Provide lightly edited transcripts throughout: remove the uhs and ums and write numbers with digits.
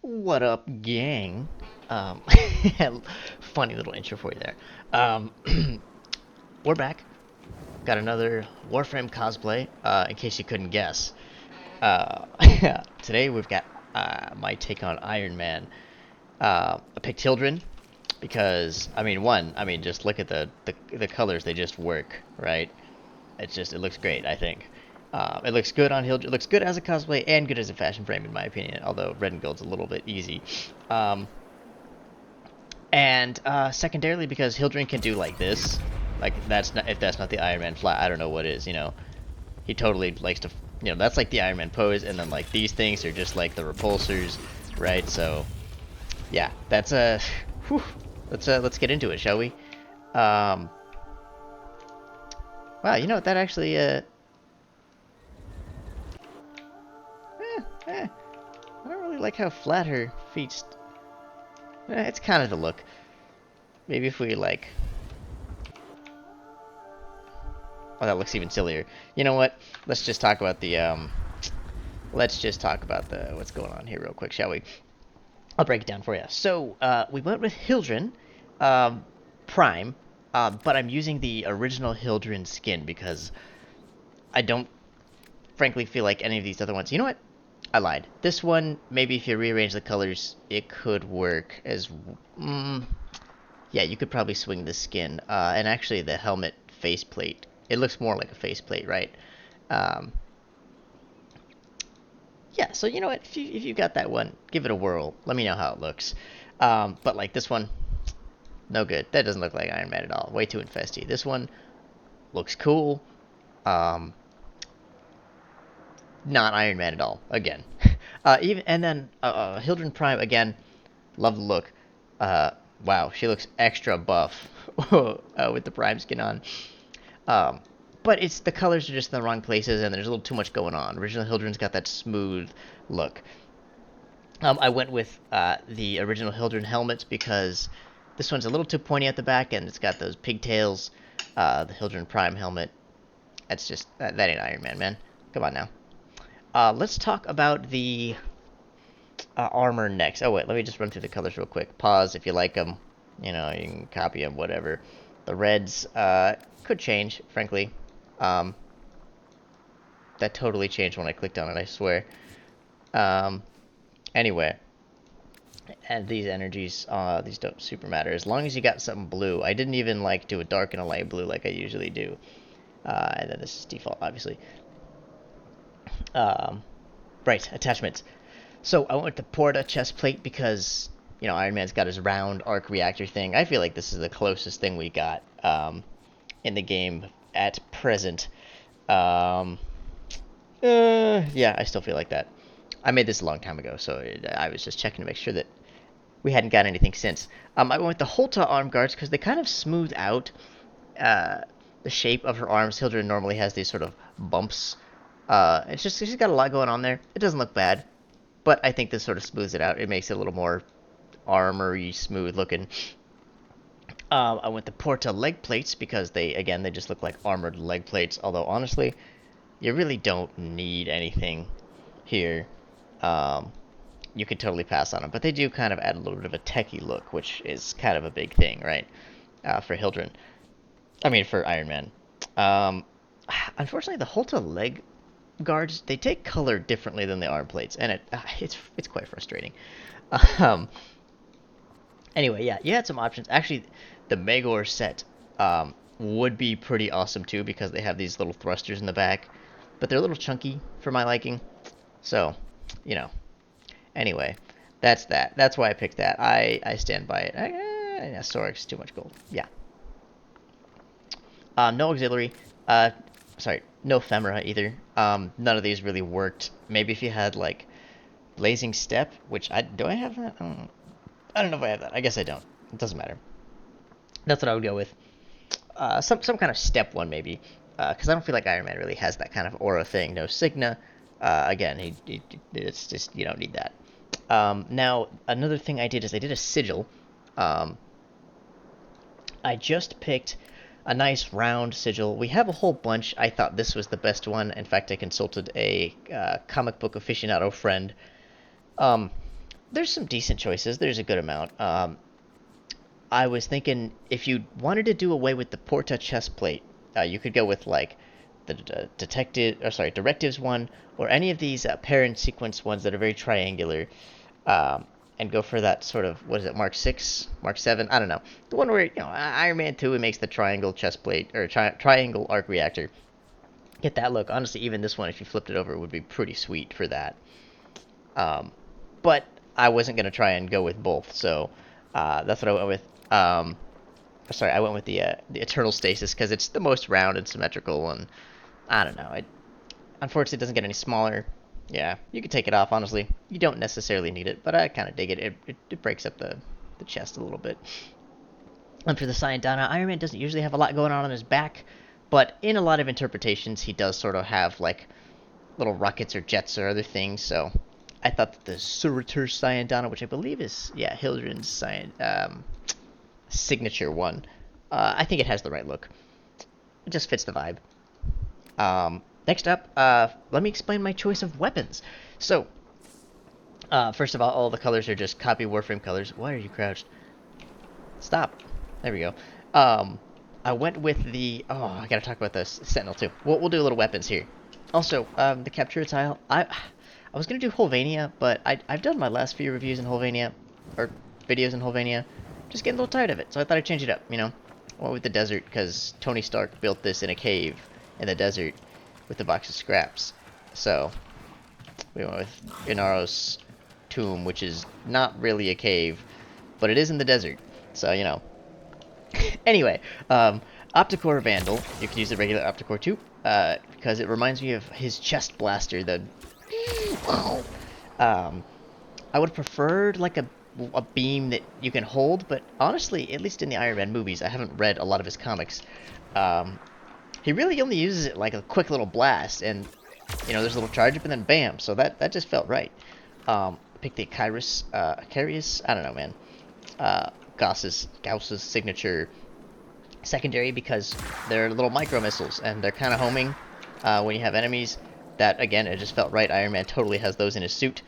What up, gang? Um, funny little intro for you there. We're back. Got another Warframe cosplay. In case you couldn't guess, uh, today we've got my take on Iron Man. I picked Hildren because just look at the colors. They just work, right? It looks great. I think. It looks good on Hildren. It looks good as a cosplay and good as a fashion frame, in my opinion. Although red and gold's a little bit easy. Um, And secondarily, because Hildren can do like this, like that's not if that's not the Iron Man flat, I don't know what is. He totally likes to, that's like the Iron Man pose, and then like these things are just like the repulsors, right? So yeah, that's a, whew, let's get into it, shall we? Um, wow, you know what? That actually, I don't really like how flat her feet. It's kind of the look. Maybe if we like. Oh, that looks even sillier. You know what? Let's just talk about the let's just talk about the what's going on here real quick, shall we? I'll break it down for you. So we went with Hildren um, Prime, but I'm using the original Hildren skin because I don't, frankly, feel like any of these other ones. You know what? I lied. This one, maybe if you rearrange the colors, it could work as. Mm, yeah, you could probably swing the skin, and actually the helmet faceplate. It looks more like a faceplate, right? Um, yeah, so you know what? If you got that one, give it a whirl. Let me know how it looks. But like this one, no good. That doesn't look like Iron Man at all. Way too infesty. This one looks cool. Um, not Iron Man at all. Again, even and then Hildren Prime again. Love the look. Uh, wow, she looks extra buff with the Prime skin on. Um, but it's the colors are just in the wrong places, and there's a little too much going on. Original Hildren's got that smooth look. I went with the original Hildren helmets because this one's a little too pointy at the back, and it's got those pigtails. The Hildren Prime helmet. That's just that ain't Iron Man, man. Come on now. Let's talk about the armor next. Oh wait, let me just run through the colors real quick. Pause if you like them. You can copy them, whatever. The reds could change, frankly. Um, that totally changed when I clicked on it, I swear. Um, anyway, and these energies, these don't super matter. As long as you got something blue. I didn't even like do a dark and a light blue like I usually do. And then this is default, obviously. Um, right, attachments. So I went with the Porta chest plate because Iron Man's got his round arc reactor thing. I feel like this is the closest thing we got in the game at present. Um, yeah, I still feel like that. I made this a long time ago, so I was just checking to make sure that we hadn't got anything since. I went with the Holta arm guards because they kind of smooth out uh, the shape of her arms. Hildred normally has these sort of bumps. It's just she's got a lot going on there. It doesn't look bad, but I think this sort of smooths it out. It makes it a little more armory smooth looking. I went the Porta leg plates because they just look like armored leg plates. Although honestly, you really don't need anything here. Um, you could totally pass on them, but they do kind of add a little bit of a techie look, which is kind of a big thing, right? For Hildren, for Iron Man. Um, Unfortunately, the Holta leg guards they take color differently than the arm plates, and it's quite frustrating. Um, anyway, yeah, you had some options. Actually, the Megor set would be pretty awesome too because they have these little thrusters in the back, but they're a little chunky for my liking. So, you know. Anyway, that's that. That's why I picked that. I stand by it. Yeah, Sorik's too much gold. Yeah. No auxiliary. Sorry, no ephemera either. None of these really worked. Maybe if you had like blazing step, which I have that? I don't know if I have that. I guess I don't. It doesn't matter. That's what I would go with. Some kind of step one maybe, because I don't feel like Iron Man really has that kind of aura thing. No Signa. Again, it's just you don't need that. Now another thing I did is I did a sigil. Um, I just picked a nice round sigil. We have a whole bunch. I thought this was the best one. In fact, I consulted a comic book aficionado friend. Um, there's some decent choices. There's a good amount. I was thinking if you wanted to do away with the Porta chest plate, you could go with like the detective, or sorry, directives one, or any of these parent sequence ones that are very triangular, and go for that sort of what is it, Mark 6, Mark 7, I don't know, the one where Iron Man 2 it makes the triangle chest plate or triangle arc reactor. Get that look. Honestly, even this one, if you flipped it over, would be pretty sweet for that. Um, but I wasn't gonna try and go with both, so that's what I went with. Sorry, I went with the Eternal Stasis because it's the most round and symmetrical, and I don't know. It unfortunately doesn't get any smaller. Yeah, you could take it off. Honestly, you don't necessarily need it, but I kind of dig it. It breaks up the chest a little bit. And for the Sayandana, Iron Man doesn't usually have a lot going on his back, but in a lot of interpretations, he does sort of have like little rockets or jets or other things. So I thought that the Surtur Sayandana, which I believe is Hildren's signature one, I think it has the right look. It just fits the vibe. Next up, let me explain my choice of weapons. So, first of all the colors are just copy Warframe colors. Why are you crouched? Stop. There we go. I went with the. Oh, I gotta talk about this Sentinel too. We'll do little weapons here. Also, the capture tile. I was gonna do Holvania, but I've done my last few reviews in Holvania, or videos in Holvania. Just getting a little tired of it, so I thought I'd change it up. I went with the desert because Tony Stark built this in a cave in the desert with a box of scraps. So we went with Inaro's tomb, which is not really a cave, but it is in the desert. So Anyway, Opticore Vandal. You can use the regular Opticore too, because it reminds me of his chest blaster. I would have preferred like a beam that you can hold, but honestly, at least in the Iron Man movies, I haven't read a lot of his comics. He really only uses it like a quick little blast, and there's a little charge up and then bam. So that just felt right. Pick the Carius. I don't know, man. Gauss's signature secondary because they're little micro missiles and they're kind of homing when you have enemies. That again, it just felt right. Iron Man totally has those in his suit.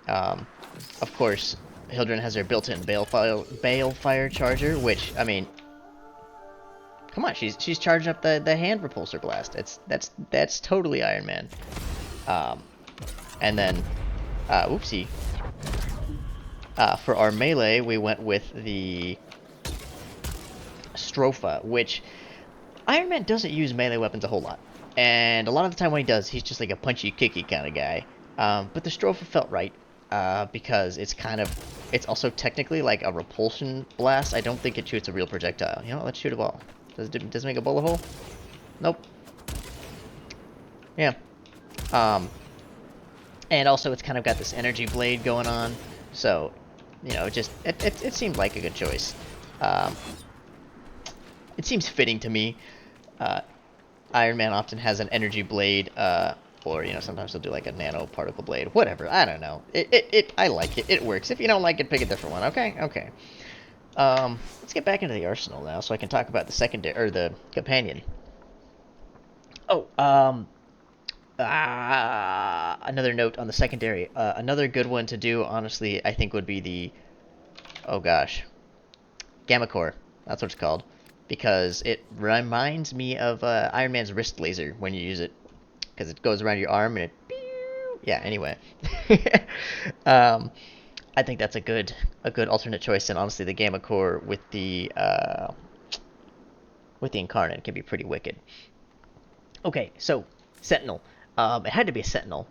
Of course, Hildren has her built-in Balefire charger, which I mean, come on, she's charging up the hand repulsor blast. That's totally Iron Man. And then, oopsie. For our melee, we went with the Stropha, which Iron Man doesn't use melee weapons a whole lot. And a lot of the time when he does, he's just like a punchy, kicky kind of guy. But the Stropha felt right, because it's also technically like a repulsion blast. I don't think it shoots a real projectile. Let's shoot a ball. Does it make a bullet hole? Nope. Yeah. And also it's kind of got this energy blade going on. So, it seemed like a good choice. It seems fitting to me. Iron Man often has an energy blade, or sometimes they'll do like a nanoparticle blade. Whatever, I don't know. I like it. It works. If you don't like it, pick a different one. Okay. Let's get back into the arsenal now, so I can talk about the secondary or the companion. Oh, another note on the secondary. Another good one to do, honestly, I think would be the, oh gosh, Gamma Core. That's what it's called. Because it reminds me of Iron Man's wrist laser when you use it. Because it goes around your arm and it... Yeah, anyway. I think that's a good alternate choice. And honestly, the Gamma Core with the Incarnate can be pretty wicked. Okay, so, Sentinel. It had to be a Sentinel.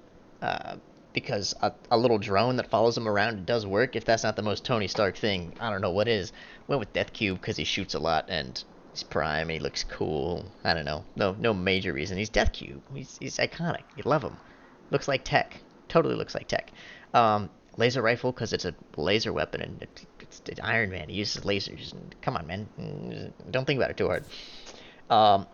Because a little drone that follows him around does work. If that's not the most Tony Stark thing, I don't know what is. Went with Death Cube because he shoots a lot and he's prime and he looks cool. I don't know. No major reason. He's Death Cube. He's iconic. You love him. Looks like tech. Totally looks like tech. Laser rifle because it's a laser weapon and it's Iron Man. He uses lasers. Come on, man. Don't think about it too hard.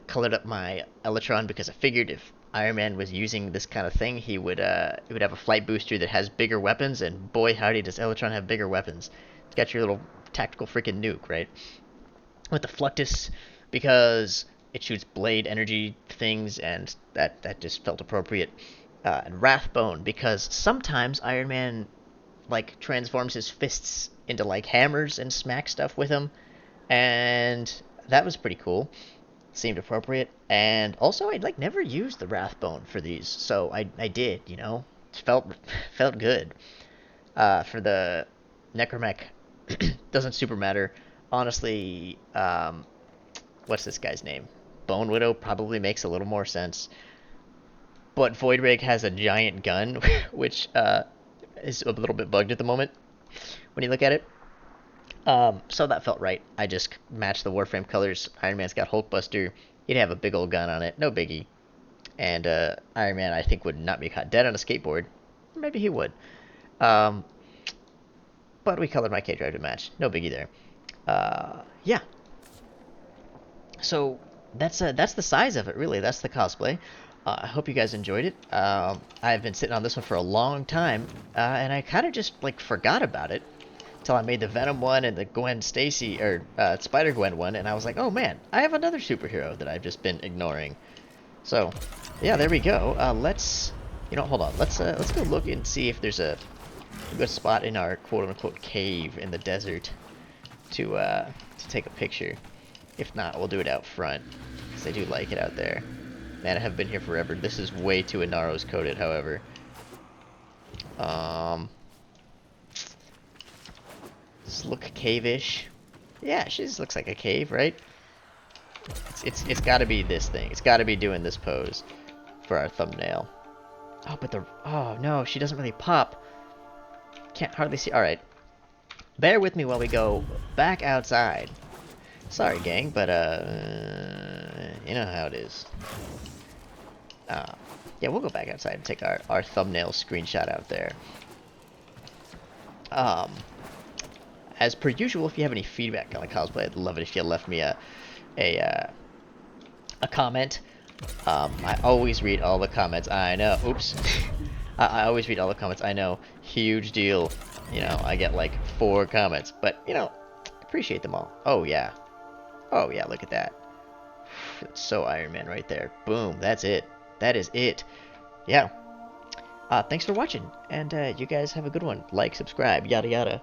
Colored up my Electron because I figured if Iron Man was using this kind of thing, he would have a flight booster that has bigger weapons, and boy howdy does Electron have bigger weapons. It's got your little tactical freaking nuke, right? With the Fluctus, because it shoots blade energy things, and that just felt appropriate. And Wrathbone, because sometimes Iron Man like transforms his fists into like hammers and smacks stuff with them, and that was pretty cool. Seemed appropriate. And also, I'd like never used the Wrathbone for these, so I did, you know, it felt good. For the Necromech, doesn't super matter. Honestly, what's this guy's name? Bone Widow probably makes a little more sense. But Voidrig has a giant gun, which is a little bit bugged at the moment when you look at it. So that felt right. I just matched the Warframe colors. Iron Man's got Hulkbuster. He'd have a big old gun on it, no biggie. And Iron Man, I think, would not be caught dead on a skateboard. Maybe he would. Um, but we colored my K-Drive to match. No biggie there. Yeah. So that's the size of it, really. That's the cosplay. I hope you guys enjoyed it. I've been sitting on this one for a long time, and I kind of just like forgot about it until I made the Venom one and the Gwen Stacy or Spider Gwen one, and I was like, oh man, I have another superhero that I've just been ignoring. So, yeah, there we go. Let's, hold on. Let's go look and see if there's a good spot in our quote-unquote cave in the desert to take a picture. If not, we'll do it out front, because I do like it out there. Man, I have been here forever. This is way too Inaros coded, however. Does look cave-ish? Yeah, she just looks like a cave, right? It's got to be this thing. It's got to be doing this pose for our thumbnail. Oh no, she doesn't really pop. Can't hardly see. All right, bear with me while we go back outside. Sorry, gang, but you know how it is. Yeah, we'll go back outside and take our thumbnail screenshot out there. As per usual, if you have any feedback on the cosplay, I'd love it if you left me a comment. I always read all the comments. I know. Oops. I always read all the comments. I know. Huge deal. I get like 4 comments, but appreciate them all. Oh yeah. Oh yeah. Look at that. It's so Iron Man right there. Boom. That's it. That is it. Yeah. Thanks for watching, and you guys have a good one. Like, subscribe, yada yada.